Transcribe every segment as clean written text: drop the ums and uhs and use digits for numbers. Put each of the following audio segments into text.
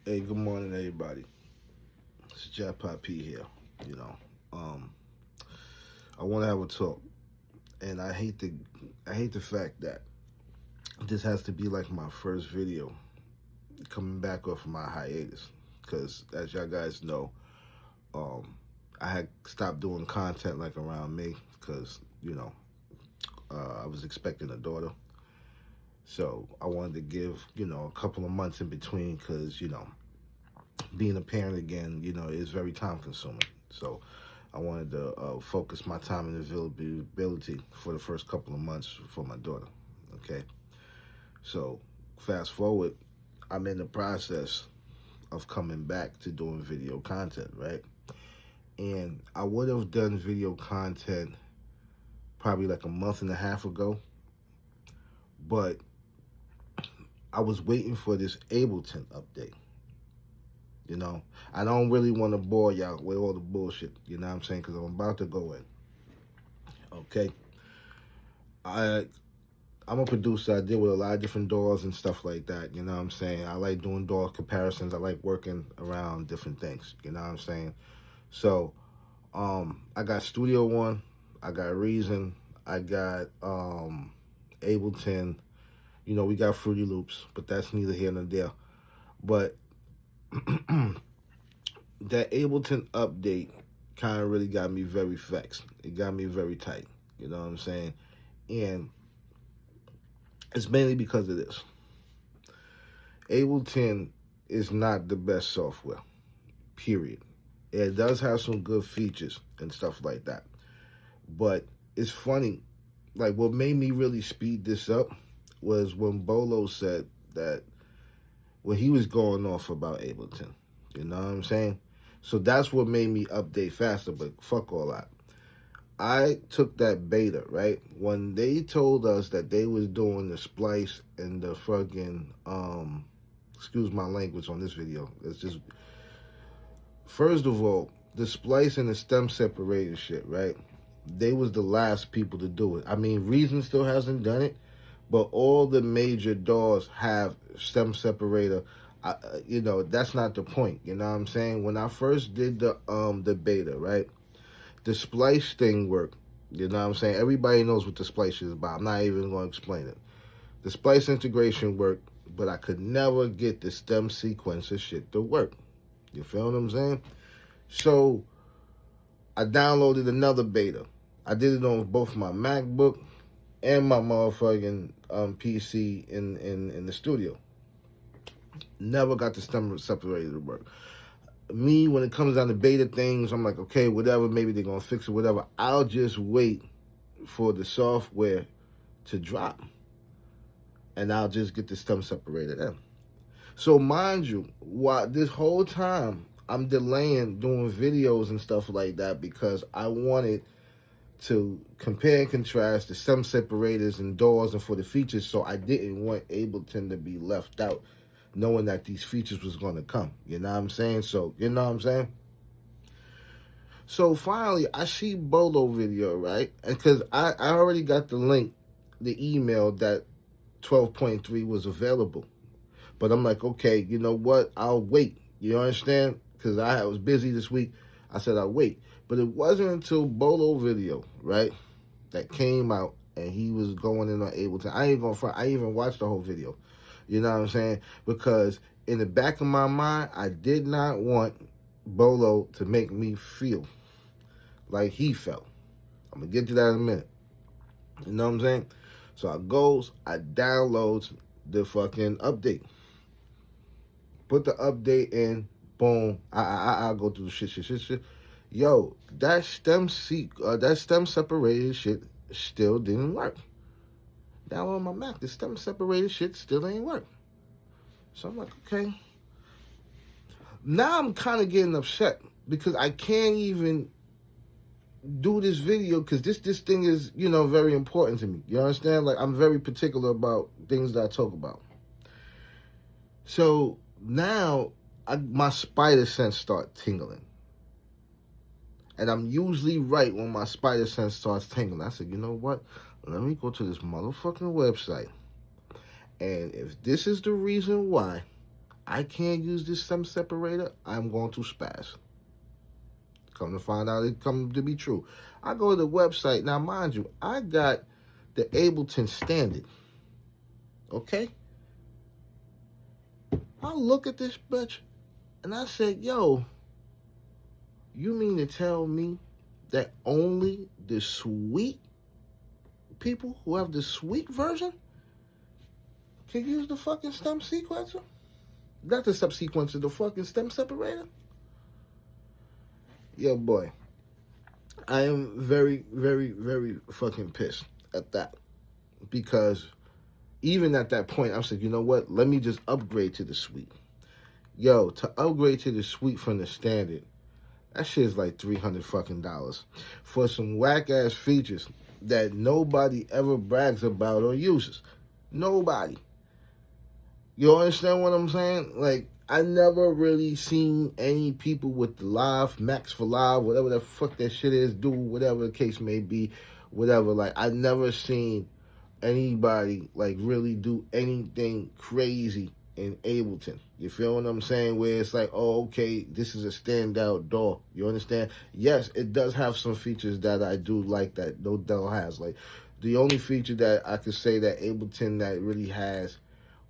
Hey, good morning, everybody. It's Jackpot P here. You know, um, I want to have a talk, and I hate the fact that this has to be like my first video coming back off my hiatus, because as y'all guys know, um, I had stopped doing content like around May, because I was expecting a daughter, so I wanted to give a couple of months in between, because being a parent again, is very time consuming. So I wanted to focus my time and availability for the first couple of months for my daughter. Okay. So fast forward, I'm in the process of coming back to doing video content, right? And I would have done video content probably like a month and a half ago, but I was waiting for this Ableton update. I don't really want to bore y'all with all the bullshit, you know what I'm saying? Because I'm about to go in. Okay. I, I'm a producer. I deal with a lot of different doors and stuff like that, you know what I'm saying? I like doing door comparisons. I like working around different things, you know what I'm saying? So, I got Studio One, I got Reason, I got Ableton, we got Fruity Loops, but that's neither here nor there. But that Ableton update kind of really got me very vexed. It got me very tight. You know what I'm saying? And it's mainly because of this. Ableton is not the best software, period. It does have some good features and stuff like that. But it's funny, like what made me really speed this up was when Bolo said that when he was going off about Ableton. You know what I'm saying? So that's what made me update faster, but fuck all that. I took that beta, right? When they told us that they was doing the splice and the fucking, excuse my language on this video. It's just, first of all, the splice and the stem separator shit, right? They was the last people to do it. I mean, Reason still hasn't done it, but all the major DAWs have stem separator. That's not the point. You know what I'm saying? When I first did the beta, right? The splice thing worked. You know what I'm saying? Everybody knows what the splice is about. I'm not even going to explain it. The splice integration worked, but I could never get the stem sequencer shit to work. You feel what I'm saying? So I downloaded another beta. I did it on both my MacBook and my motherfucking PC in the studio. Never got the stem separator to work. Me, when it comes down to beta things, I'm like, okay, whatever, maybe they're going to fix it, whatever. I'll just wait for the software to drop, and I'll just get the stem separator in. So mind you, while this whole time, I'm delaying doing videos and stuff like that because I wanted to compare and contrast the stem separators and doors and for the features, so I didn't want Ableton to be left out, knowing that these features was going to come. You know what I'm saying? So, you know what I'm saying? So finally, I see Bolo video, right? And because I already got the link, the email that 12.3 was available. But I'm like, okay, you know what? I'll wait. You understand? Because I was busy this week. I said I'll wait. But it wasn't until Bolo video, right, that came out and he was going in on Ableton. I ain't gonna front. I even watched the whole video. You know what I'm saying? Because in the back of my mind, I did not want Bolo to make me feel like he felt. I'm going to get to that in a minute. You know what I'm saying? So I download the fucking update. Put the update in, boom. I'll go through the shit. Yo, that stem separated shit still didn't work. Now on my Mac, the stem separated shit still ain't work. So I'm like, okay. Now I'm kind of getting upset because I can't even do this video because this thing is, very important to me. You understand? Like, I'm very particular about things that I talk about. So now my spider sense start tingling. And I'm usually right when my spider sense starts tingling. I said, you know what? Let me go to this motherfucking website. And if this is the reason why I can't use this stem separator, I'm going to spaz. Come to find out, it come to be true. I go to the website. Now, mind you, I got the Abelton Standard. Okay? I look at this bitch, and I said, yo, you mean to tell me that only the sweet people who have the sweet version can use the fucking stem sequencer? Not the stem sequencer, the fucking stem separator? Yo, boy, I am very, very, very fucking pissed at that. Because even at that point, I said, you know what? Let me just upgrade to the suite. Yo, to upgrade to the suite from the standard, that shit is like $300 fucking dollars for some whack ass features that nobody ever brags about or uses. Nobody. You understand what I'm saying? Like, I never really seen any people with the live, max for live, whatever the fuck that shit is, do whatever the case may be, whatever. Like, I never seen anybody, like, really do anything crazy in Ableton. You feel what I'm saying? Where it's like, oh, okay, this is a standout DAW. You understand? Yes, it does have some features that I do like that no DAW has. Like, the only feature that I could say that Ableton that really has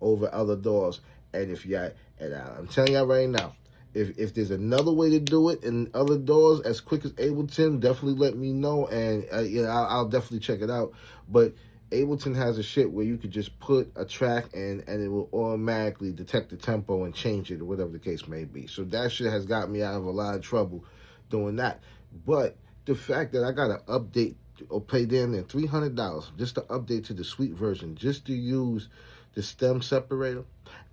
over other DAWs, and if you, and I'm telling you right now, if there's another way to do it in other DAWs as quick as Ableton, definitely let me know, and you know, I'll definitely check it out. But Ableton has a shit where you could just put a track and it will automatically detect the tempo and change it, or whatever the case may be. So that shit has got me out of a lot of trouble doing that. But the fact that I got to update or pay down there $300 just to update to the suite version, just to use the stem separator,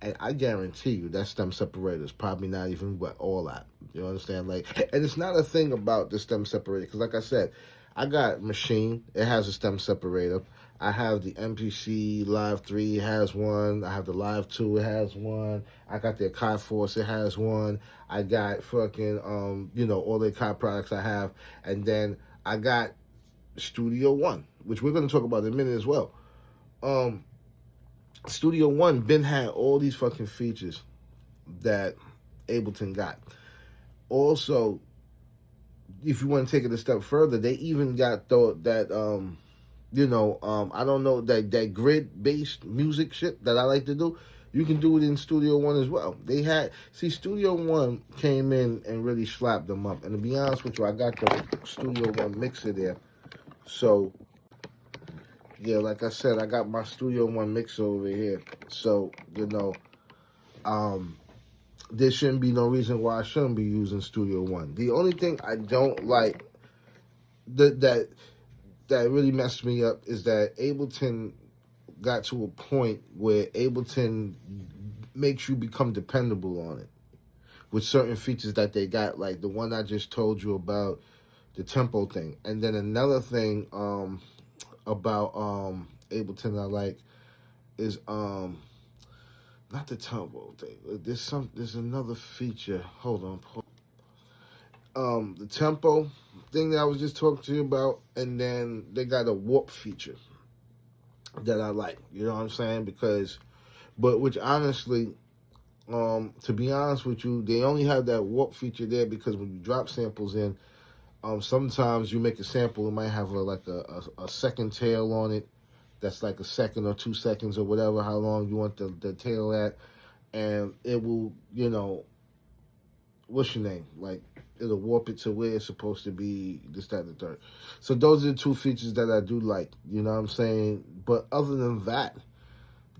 and I guarantee you that stem separator is probably not even what all that. You understand? Like, and it's not a thing about the stem separator, because like I said, I got Machine, it has a stem separator. I have the MPC Live 3, it has one. I have the Live 2, it has one. I got the Akai Force, it has one. I got fucking, you know, all the Akai products I have. And then I got Studio One, which we're going to talk about in a minute as well. Studio One been had all these fucking features that Ableton got. Also, if you want to take it a step further, they even got that you know, I don't know, that grid-based music shit that I like to do. You can do it in Studio One as well. They had, see, Studio One came in and really slapped them up. And to be honest with you, I got the Studio One mixer there. So, yeah, like I said, I got my Studio One mixer over here. So, you know, there shouldn't be no reason why I shouldn't be using Studio One. The only thing I don't like that really messed me up is that Ableton got to a point where Ableton makes you become dependable on it with certain features that they got, like the one I just told you about, the tempo thing. And then another thing about Ableton I like is not the tempo thing. There's another feature. Hold on. The tempo thing that I was just talking to you about, and then they got a warp feature that I like. You know what I'm saying? Which honestly, to be honest with you, they only have that warp feature there because when you drop samples in, sometimes you make a sample, it might have a second tail on it. That's like a second or 2 seconds or whatever, how long you want the tail at. And it will, you know, what's your name? Like, it'll warp it to where it's supposed to be, this, that, and the third. So those are the two features that I do like, you know what I'm saying? But other than that,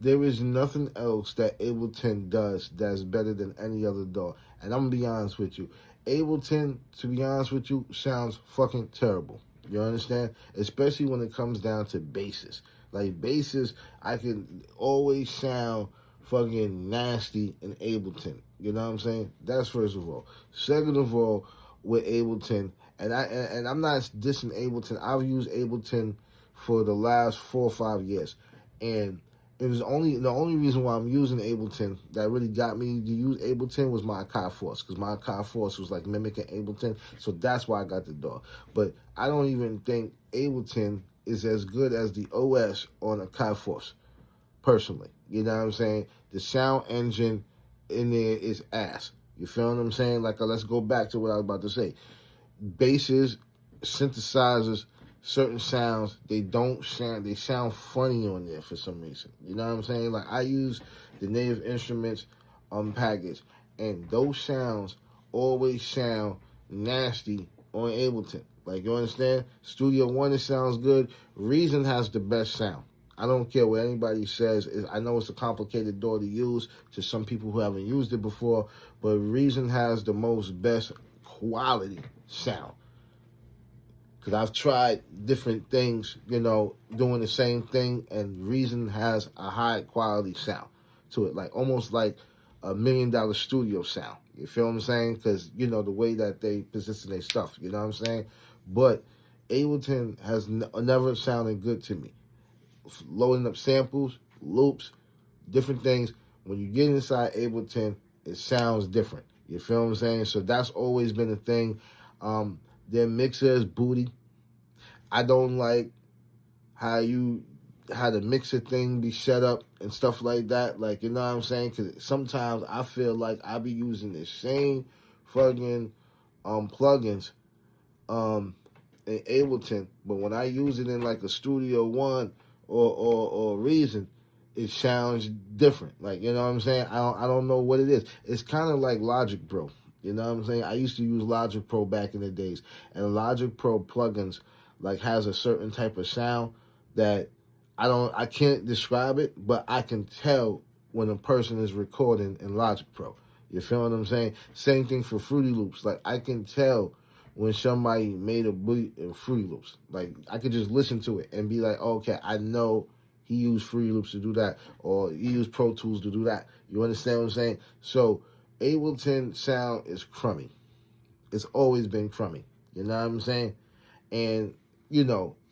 there is nothing else that Ableton does that's better than any other DAW. And I'm going to be honest with you. Ableton, to be honest with you, sounds fucking terrible. You understand? Especially when it comes down to basses. Like, basses, I can always sound fucking nasty in Ableton. You know what I'm saying? That's first of all. Second of all, with Ableton, and I'm not dissing Ableton. I've used Ableton for the last 4 or 5 years. And it was the only reason why I'm using Ableton that really got me to use Ableton was my Akai Force, because my Akai Force was like mimicking Ableton, so that's why I got the DAW. But I don't even think Ableton is as good as the OS on Akai Force, personally. You know what I'm saying? The sound engine in there is ass. You feel what I'm saying? Like, let's go back to what I was about to say. Basses, synthesizers, certain sounds, they sound funny on there for some reason. You know what I'm saying? Like, I use the Native Instruments package, and those sounds always sound nasty on Ableton. Like, you understand? Studio One, it sounds good. Reason has the best sound. I don't care what anybody says. I know it's a complicated DAW to use to some people who haven't used it before, but Reason has the best quality sound. Because I've tried different things, doing the same thing, and Reason has a high quality sound to it, like almost like $1 million studio sound. You feel what I'm saying? Because, the way that they position their stuff, you know what I'm saying? But Ableton has never sounded good to me. Loading up samples, loops, different things. When you get inside Ableton, it sounds different. You feel what I'm saying? So that's always been a thing. Their mixer is booty. I don't like how the mixer thing be set up and stuff like that. Like, you know what I'm saying? Because sometimes I feel like I be using the same fucking plugins in Ableton, but when I use it in like a Studio One or Reason, it sounds different. Like, you know what I'm saying? I don't know what it is. It's kind of like Logic Pro. You know what I'm saying? I used to use Logic Pro back in the days, and Logic Pro plugins like has a certain type of sound that I can't describe it, but I can tell when a person is recording in Logic Pro. You feel what I'm saying? Same thing for Fruity Loops. Like, I can tell when somebody made a beat in Fruity Loops. Like, I could just listen to it and be like, oh, okay, I know he used Fruity Loops to do that, or he used Pro Tools to do that. You understand what I'm saying? So Ableton sound is crummy. It's always been crummy. You know what I'm saying? And,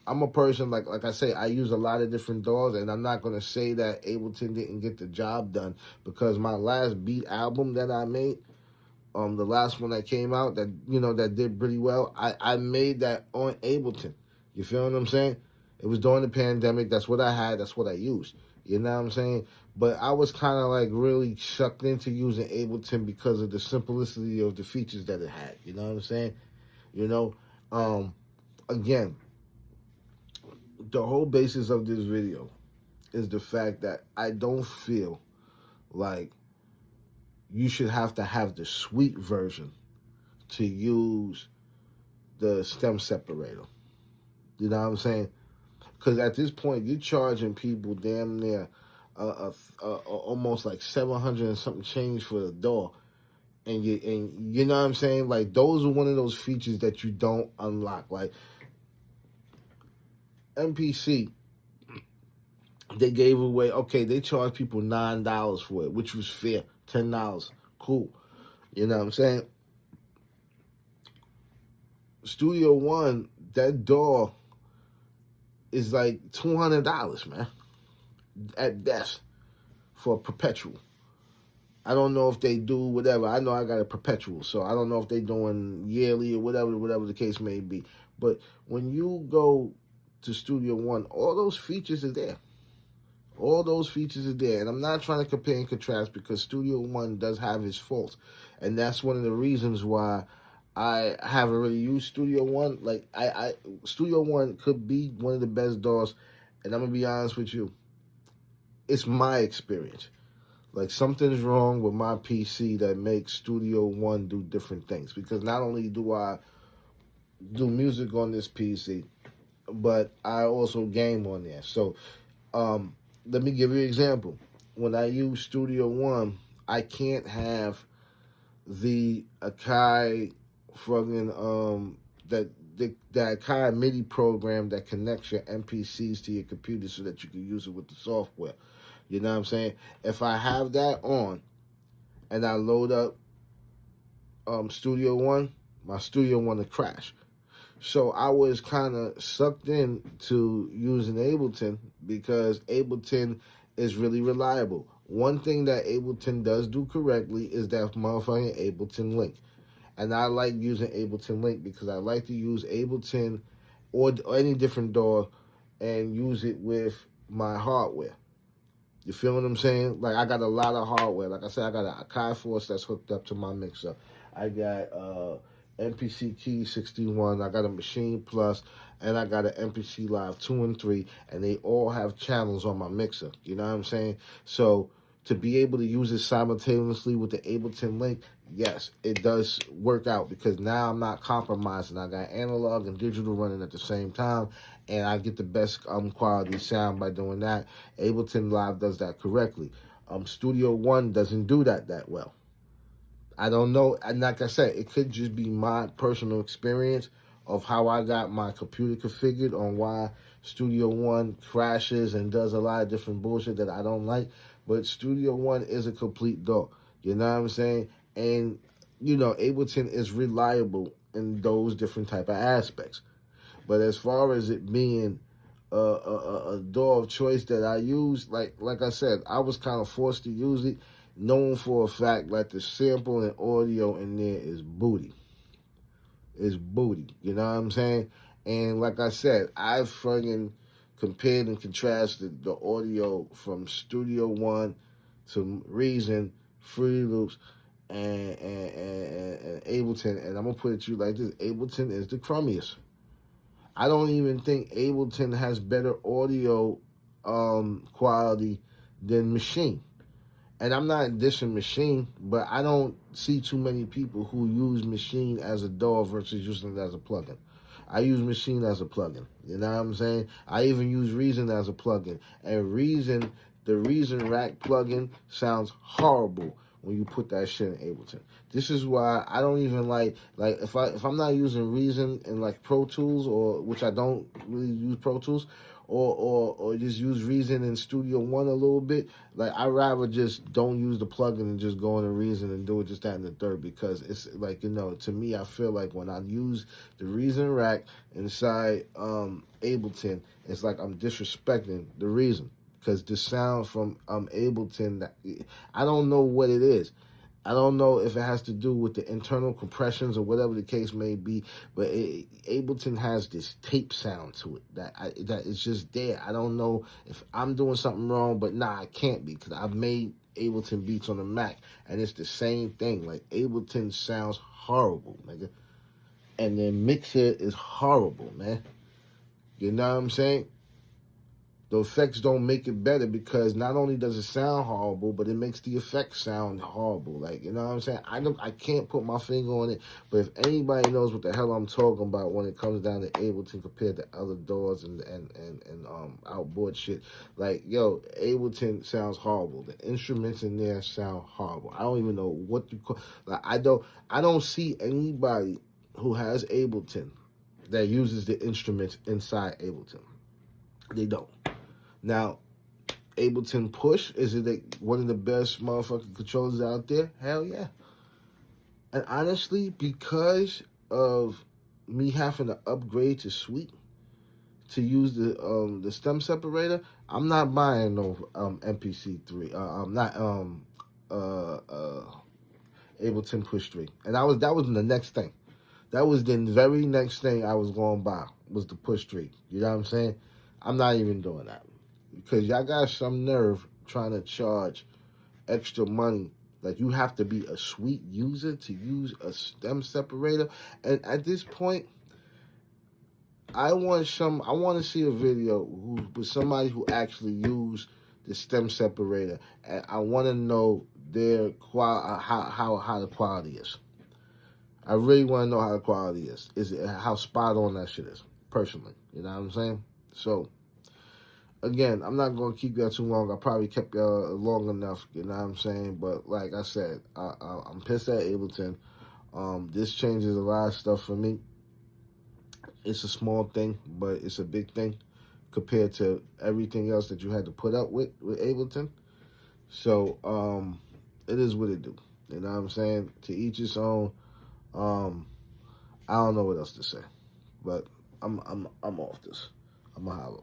I'm a person, like I say, I use a lot of different DAWs, and I'm not going to say that Ableton didn't get the job done, because my last beat album that I made, the last one that came out that, that did pretty well, I made that on Ableton. You feel what I'm saying? It was during the pandemic. That's what I had. That's what I used. You know what I'm saying? But I was kind of like really sucked into using Ableton because of the simplicity of the features that it had. You know what I'm saying? Again, the whole basis of this video is the fact that I don't feel like you should have to have the suite version to use the stem separator. You know what I'm saying? Because at this point, you're charging people damn near almost like 700 and something change for the DAW. And you know what I'm saying? Like, those are one of those features that you don't unlock. Like, MPC, they gave away, okay, they charged people $9 for it, which was fair. $10, cool. You know what I'm saying? Studio One, that DAW is like $200, man, at best, for a perpetual. I don't know if they do whatever. I know I got a perpetual, so I don't know if they doing yearly or whatever the case may be. But when you go to Studio One, all those features are there. All those features are there. And I'm not trying to compare and contrast, because Studio One does have its faults. And that's one of the reasons why I haven't really used Studio One. Like, Studio One could be one of the best DAWs. And I'm going to be honest with you. It's my experience. Like, something's wrong with my PC that makes Studio One do different things. Because not only do I do music on this PC, but I also game on there. So, let me give you an example. When I use Studio One, I can't have the Akai fucking that Akai MIDI program that connects your MPCs to your computer so that you can use it with the software. You know what I'm saying? If I have that on and I load up Studio One, my Studio One will crash. So I was kind of sucked in to using Ableton, because Ableton is really reliable. One thing that Ableton does do correctly is that motherfucking Ableton Link. And I like using Ableton Link because I like to use Ableton or any different DAW and use it with my hardware. You feel what I'm saying? Like, I got a lot of hardware. Like I said, I got a Kai Force that's hooked up to my mixer. I got MPC Key 61. I got a Machine Plus, and I got an MPC Live 2 and 3, and they all have channels on my mixer. You know what I'm saying? So to be able to use it simultaneously with the Ableton Link, yes, it does work out, because now I'm not compromising. I got analog and digital running at the same time, and I get the best quality sound by doing that. Ableton Live does that correctly. Studio One doesn't do that well. I don't know, and like I said, it could just be my personal experience of how I got my computer configured on why Studio One crashes and does a lot of different bullshit that I don't like. But Studio One is a complete dog. You know what I'm saying? And, you know, Ableton is reliable in those different type of aspects. But as far as it being a DAW of choice that I use, like I said, I was kind of forced to use it, knowing for a fact like the sample and audio in there is booty. It's booty. You know what I'm saying? And like I said, I've fucking compared and contrasted the audio from Studio One to Reason, Fruity Loops, and Ableton. And I'm gonna put it to you like this: Ableton is the crummiest. I don't even think Ableton has better audio quality than Machine. And I'm not dissing Machine, but I don't see too many people who use Machine as a DAW versus using it as a plugin. I use Machine as a plugin. You know what I'm saying? I even use Reason as a plugin. And Reason, the Reason Rack plugin sounds horrible when you put that shit in Ableton. This is why I don't even like if I'm not using Reason in like Pro Tools, or which I don't really use Pro Tools, or just use Reason in Studio One a little bit. Like, I'd rather just don't use the plugin and just go into Reason and do it just that and the third, because it's like, you know, to me, I feel like when I use the Reason Rack inside Ableton, it's like I'm disrespecting the Reason, because the sound from Ableton, I don't know what it is. I don't know if it has to do with the internal compressions or whatever the case may be, but Ableton has this tape sound to it that is just there. I don't know if I'm doing something wrong, but nah, I can't be, because I've made Ableton beats on the Mac, and it's the same thing. Like, Ableton sounds horrible, nigga. And then Mixer is horrible, man. You know what I'm saying? The effects don't make it better, because not only does it sound horrible, but it makes the effects sound horrible. Like, you know what I'm saying? I can't put my finger on it, but if anybody knows what the hell I'm talking about when it comes down to Ableton compared to other DAWs and outboard shit, like, yo, Ableton sounds horrible. The instruments in there sound horrible. I don't even know what to call. Like, I don't see anybody who has Ableton that uses the instruments inside Ableton. They don't. Now, Ableton Push, is it one of the best motherfucking controllers out there? Hell yeah. And honestly, because of me having to upgrade to Suite to use the stem separator, I'm not buying no MPC3. I'm not Ableton Push 3. And that was the next thing. That was the very next thing I was going to buy, was the Push 3. You know what I'm saying? I'm not even doing that, because y'all got some nerve trying to charge extra money. Like, you have to be a Suite user to use a stem separator. And at this point, I want to see a video with somebody who actually used the stem separator, and I want to know their how the quality is. I really want to know how the quality is. How spot on that shit is, personally. You know what I'm saying? So, again, I'm not going to keep y'all too long. I probably kept y'all long enough, you know what I'm saying? But like I said, I'm pissed at Ableton. This changes a lot of stuff for me. It's a small thing, but it's a big thing compared to everything else that you had to put up with Ableton. So, it is what it do. You know what I'm saying? To each his own. I don't know what else to say. But I'm off this. I'm a holler.